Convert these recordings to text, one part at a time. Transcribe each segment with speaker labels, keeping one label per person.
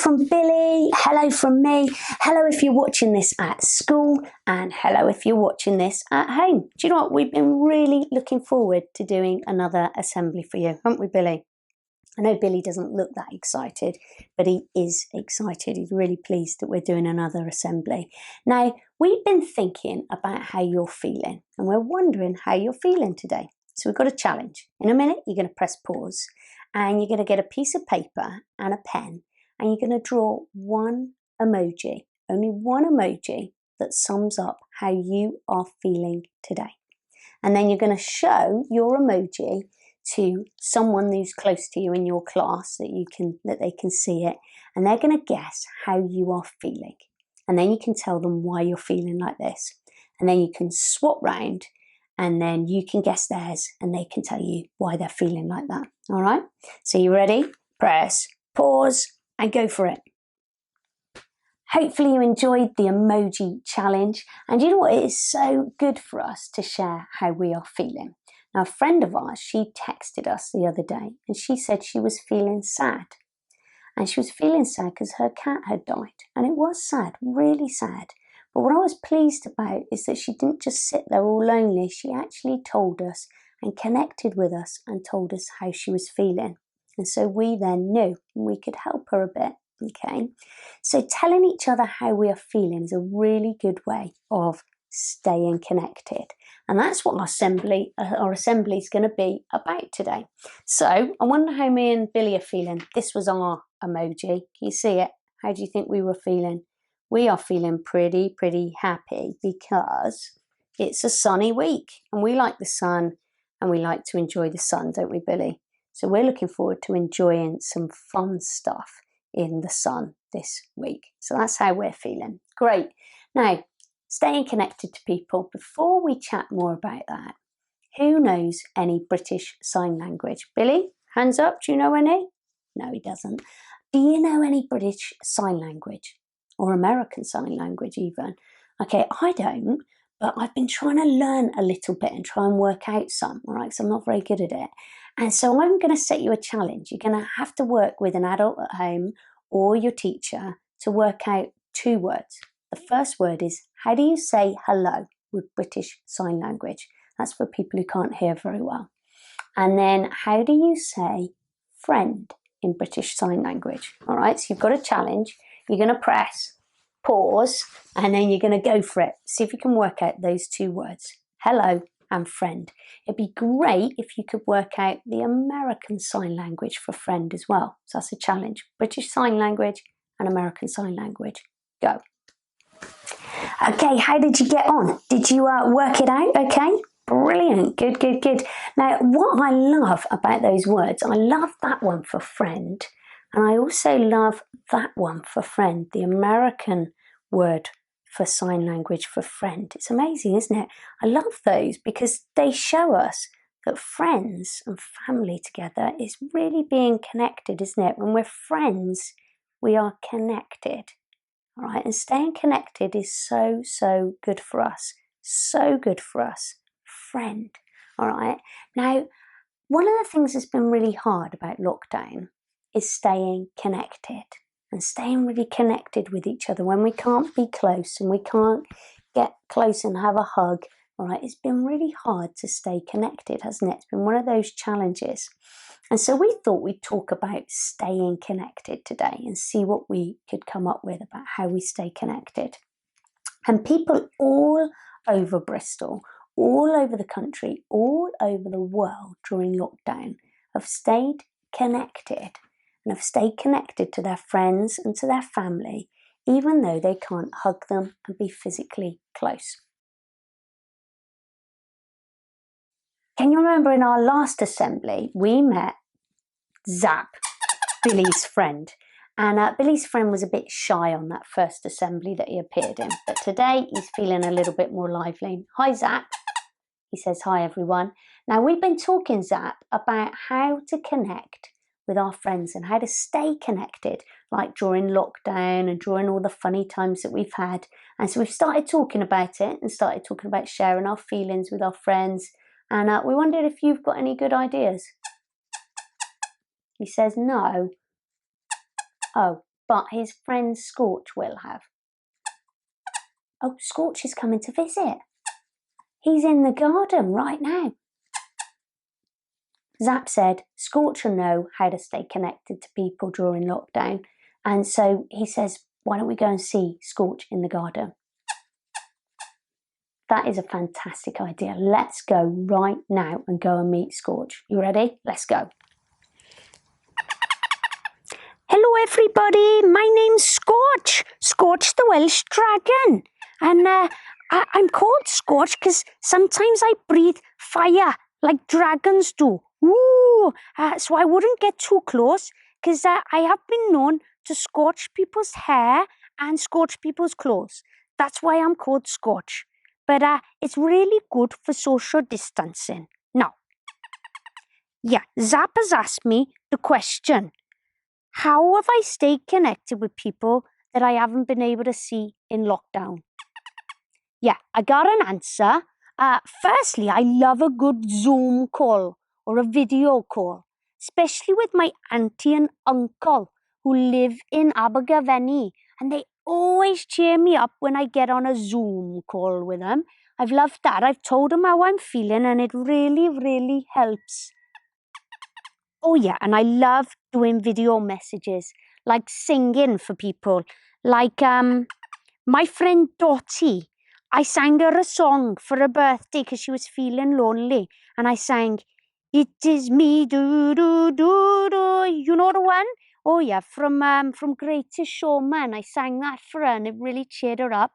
Speaker 1: from Billy, hello from me, hello if you're watching this at school, and hello if you're watching this at home. Do you know what? We've been really looking forward to doing another assembly for you, haven't we, Billy? I know Billy doesn't look that excited, but he is excited. He's really pleased that we're doing another assembly. Now, we've been thinking about how you're feeling, and we're wondering how you're feeling today. So we've got a challenge. In a minute, you're going to press pause, and you're going to get a piece of paper and a pen, and you're going to draw one emoji, only one emoji that sums up how you are feeling today. And then you're going to show your emoji to someone who's close to you in your class that they can see it, and they're going to guess how you are feeling. And then you can tell them why you're feeling like this. And then you can swap round, and then you can guess theirs, and they can tell you why they're feeling like that. All right? So you ready? Press pause and go for it. Hopefully you enjoyed the emoji challenge, and you know what? It is so good for us to share how we are feeling. Now, a friend of ours, she texted us the other day, and she said she was feeling sad. And she was feeling sad because her cat had died. And it was sad, really sad. But what I was pleased about is that she didn't just sit there all lonely. She actually told us and connected with us and told us how she was feeling. And so we then knew we could help her a bit. Okay, so telling each other how we are feeling is a really good way of staying connected, and that's what our assembly is going to be about today. So I wonder how me and Billy are feeling. This was our emoji. Can you see it? How do you think we were feeling? We are feeling pretty happy because it's a sunny week, and we like the sun, and we like to enjoy the sun, don't we, Billy? So we're looking forward to enjoying some fun stuff in the sun this week. So that's how we're feeling. Great. Now, staying connected to people. Before we chat more about that, who knows any British Sign Language? Billy, hands up. Do you know any? No, he doesn't. Do you know any British Sign Language or American Sign Language even? Okay, I don't, but I've been trying to learn a little bit and try and work out some, all right, because I'm not very good at it. And so I'm going to set you a challenge. You're going to have to work with an adult at home or your teacher to work out two words. The first word is, how do you say hello with British Sign Language? That's for people who can't hear very well. And then, how do you say friend in British Sign Language? All right, so you've got a challenge. You're going to press pause, and then you're going to go for it. See if you can work out those two words, hello and friend. It'd be great if you could work out the American Sign Language for friend as well. So that's a challenge. British Sign Language and American Sign Language. Go. Okay, how did you get on? Did you work it out okay? Brilliant, good. Now, what I love about those words, I love that one for friend, and I also love that one for friend, the American word for sign language for friend. It's amazing, isn't it? I love those because they show us that friends and family together is really being connected, isn't it? When we're friends, we are connected. All right, and staying connected is so good for us. So good for us. Friend. All right. Now, one of the things that's been really hard about lockdown is staying connected and staying really connected with each other when we can't be close and we can't get close and have a hug. All right, it's been really hard to stay connected, hasn't it? It's been one of those challenges. And so we thought we'd talk about staying connected today and see what we could come up with about how we stay connected. And people all over Bristol, all over the country, all over the world during lockdown have stayed connected and have stayed connected to their friends and to their family, even though they can't hug them and be physically close. Can you remember in our last assembly, we met Zap, Billy's friend. And Billy's friend was a bit shy on that first assembly that he appeared in. But today he's feeling a little bit more lively. Hi, Zap. He says, hi, everyone. Now, we've been talking, Zap, about how to connect with our friends and how to stay connected, like during lockdown and during all the funny times that we've had. And so we've started talking about it and started talking about sharing our feelings with our friends. And we wondered if you've got any good ideas. He says no. Oh, but his friend Scorch will have. Oh, Scorch is coming to visit. He's in the garden right now. Zap said Scorch will know how to stay connected to people during lockdown, and so he says, why don't we go and see Scorch in the garden? That is a fantastic idea. Let's go right now and go and meet Scorch. You ready? Let's go. Hello everybody, my name's Scorch, Scorch the Welsh Dragon, and I'm called Scorch because sometimes I breathe fire like dragons do. Ooh, so I wouldn't get too close because I have been known to scorch people's hair and scorch people's clothes. That's why I'm called Scorch, but it's really good for social distancing. Now, yeah, Zap has asked me the question, how have I stayed connected with people that I haven't been able to see in lockdown? Yeah, I got an answer. Firstly, I love a good Zoom call or a video call, especially with my auntie and uncle who live in Abergavenny, and they always cheer me up when I get on a Zoom call with them. I've loved that. I've told them how I'm feeling, and it really, really helps. Oh yeah, and I love doing video messages, like singing for people. Like my friend Dottie, I sang her a song for her birthday because she was feeling lonely. And I sang, "It is me, do do do do." You know the one? Oh yeah, from Greatest Showman. I sang that for her and it really cheered her up.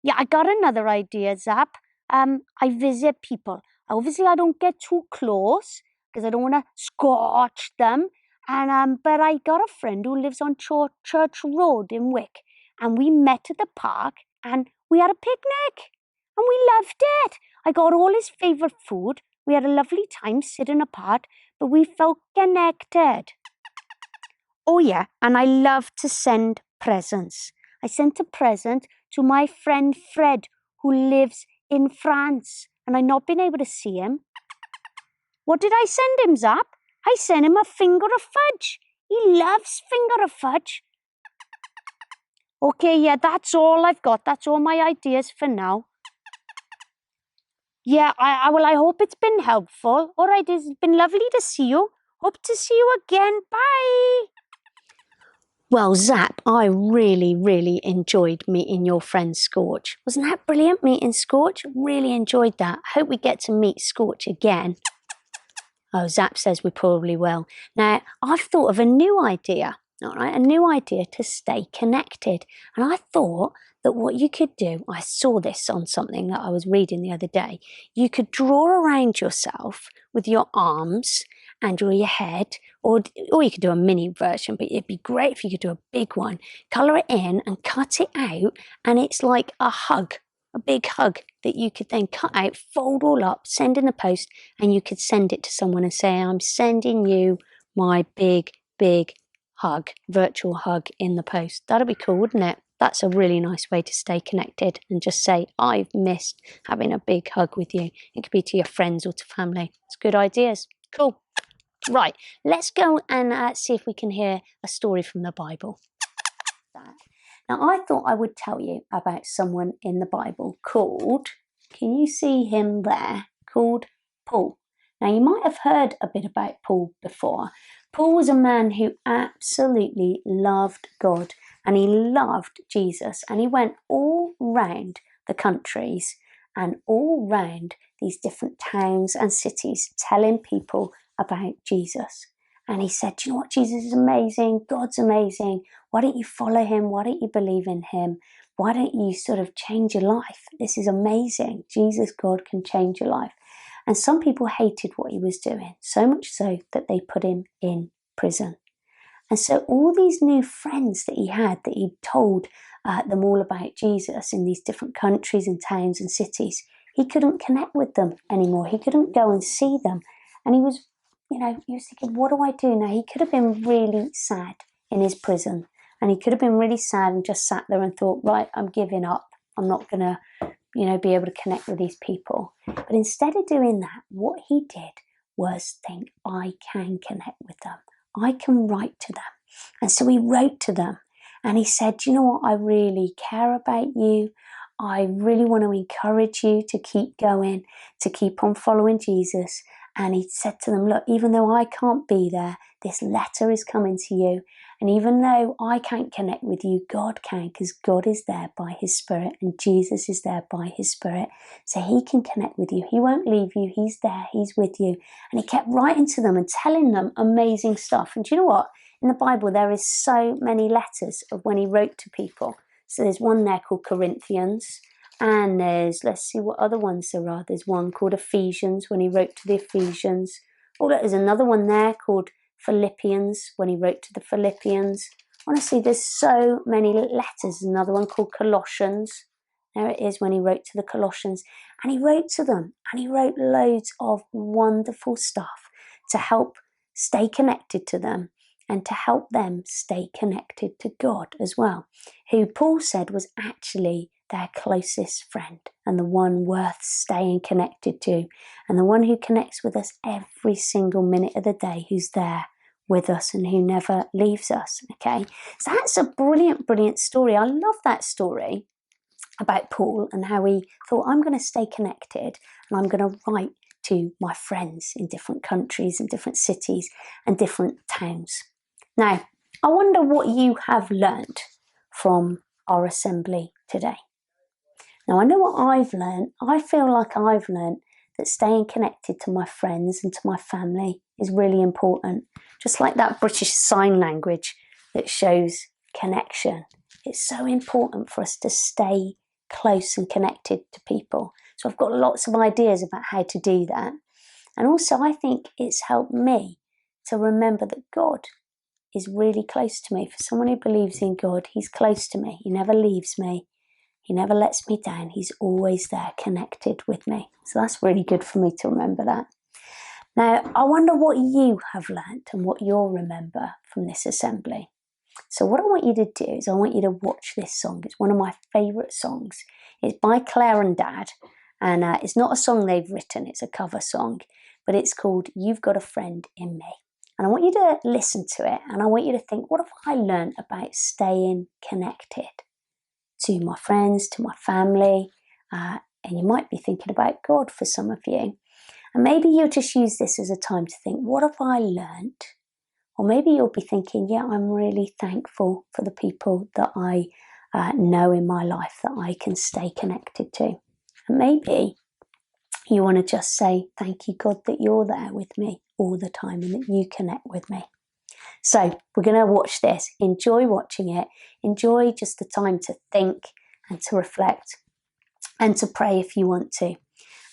Speaker 1: Yeah, I got another idea, Zap. I visit people. Obviously, I don't get too close because I don't want to scorch them. And but I got a friend who lives on Church Road in Wick, and we met at the park and we had a picnic, and we loved it. I got all his favourite food. We had a lovely time sitting apart, but we felt connected. Oh yeah, and I love to send presents. I sent a present to my friend Fred, who lives in France, and I've not been able to see him. What did I send him, Zap? I sent him a finger of fudge. He loves finger of fudge. Okay, yeah, that's all I've got. That's all my ideas for now. Yeah, I hope it's been helpful. All right, it's been lovely to see you. Hope to see you again. Bye. Well, Zap, I really, really enjoyed meeting your friend Scorch. Wasn't that brilliant, meeting Scorch? Really enjoyed that. Hope we get to meet Scorch again. Oh, Zap says we probably will. Now, I've thought of a new idea, all right, a new idea to stay connected. And I thought that what you could do, I saw this on something that I was reading the other day, you could draw around yourself with your arms and or your head, or you could do a mini version, but it'd be great if you could do a big one. Colour it in and cut it out, and it's like a hug, a big hug that you could then cut out, fold all up, send in the post, and you could send it to someone and say, I'm sending you my big, big hug, virtual hug in the post. That'd be cool, wouldn't it? That's a really nice way to stay connected and just say, I've missed having a big hug with you. It could be to your friends or to family. It's good ideas. Cool. Right, let's go and see if we can hear a story from the Bible. Now, I thought I would tell you about someone in the Bible called, can you see him there? Called Paul. Now, you might have heard a bit about Paul before. Paul was a man who absolutely loved God and he loved Jesus, and he went all round the countries and all round these different towns and cities telling people about Jesus. And he said, do you know what? Jesus is amazing. God's amazing. Why don't you follow him? Why don't you believe in him? Why don't you sort of change your life? This is amazing. Jesus, God can change your life. And some people hated what he was doing, so much so that they put him in prison. And so all these new friends that he had, that he'd told them all about Jesus in these different countries and towns and cities, he couldn't connect with them anymore. He couldn't go and see them. And he was thinking, what do I do now? He could have been really sad in his prison, and he could have been really sad and just sat there and thought, right, I'm giving up. I'm not going to, be able to connect with these people. But instead of doing that, what he did was think, I can connect with them. I can write to them. And so he wrote to them and he said, you know what, I really care about you. I really want to encourage you to keep going, to keep on following Jesus. And he said to them, look, even though I can't be there, this letter is coming to you. And even though I can't connect with you, God can, because God is there by his Spirit and Jesus is there by his Spirit. So he can connect with you. He won't leave you. He's there. He's with you. And he kept writing to them and telling them amazing stuff. And do you know what? In the Bible, there is so many letters of when he wrote to people. So there's one there called Corinthians. And let's see what other ones there are. There's one called Ephesians, when he wrote to the Ephesians. Oh, there's another one there called Philippians, when he wrote to the Philippians. Honestly, there's so many letters. Another one called Colossians. There it is, when he wrote to the Colossians. And he wrote to them, and he wrote loads of wonderful stuff to help stay connected to them and to help them stay connected to God as well, who Paul said was actually their closest friend and the one worth staying connected to, and the one who connects with us every single minute of the day, who's there with us and who never leaves us. Okay, so that's a brilliant, brilliant story. I love that story about Paul and how he thought, I'm going to stay connected and I'm going to write to my friends in different countries and different cities and different towns. Now, I wonder what you have learned from our assembly today. Now, I know what I've learned. I feel like I've learned that staying connected to my friends and to my family is really important. Just like that British Sign Language that shows connection. It's so important for us to stay close and connected to people. So I've got lots of ideas about how to do that. And also I think it's helped me to remember that God is really close to me. For someone who believes in God, he's close to me. He never leaves me. He never lets me down. He's always there connected with me. So that's really good for me to remember that. Now, I wonder what you have learnt and what you'll remember from this assembly. So what I want you to do is I want you to watch this song. It's one of my favourite songs. It's by Claire and Dad. And it's not a song they've written. It's a cover song. But it's called You've Got a Friend in Me. And I want you to listen to it. And I want you to think, what have I learnt about staying connected to my friends, to my family? And you might be thinking about God for some of you. And maybe you'll just use this as a time to think, what have I learnt? Or maybe you'll be thinking, yeah, I'm really thankful for the people that I know in my life that I can stay connected to. And maybe you want to just say, thank you, God, that you're there with me all the time and that you connect with me. So we're going to watch this. Enjoy watching it. Enjoy just the time to think and to reflect and to pray if you want to.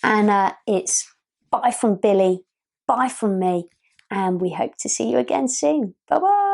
Speaker 1: And it's bye from Billy, bye from me, and we hope to see you again soon. Bye-bye.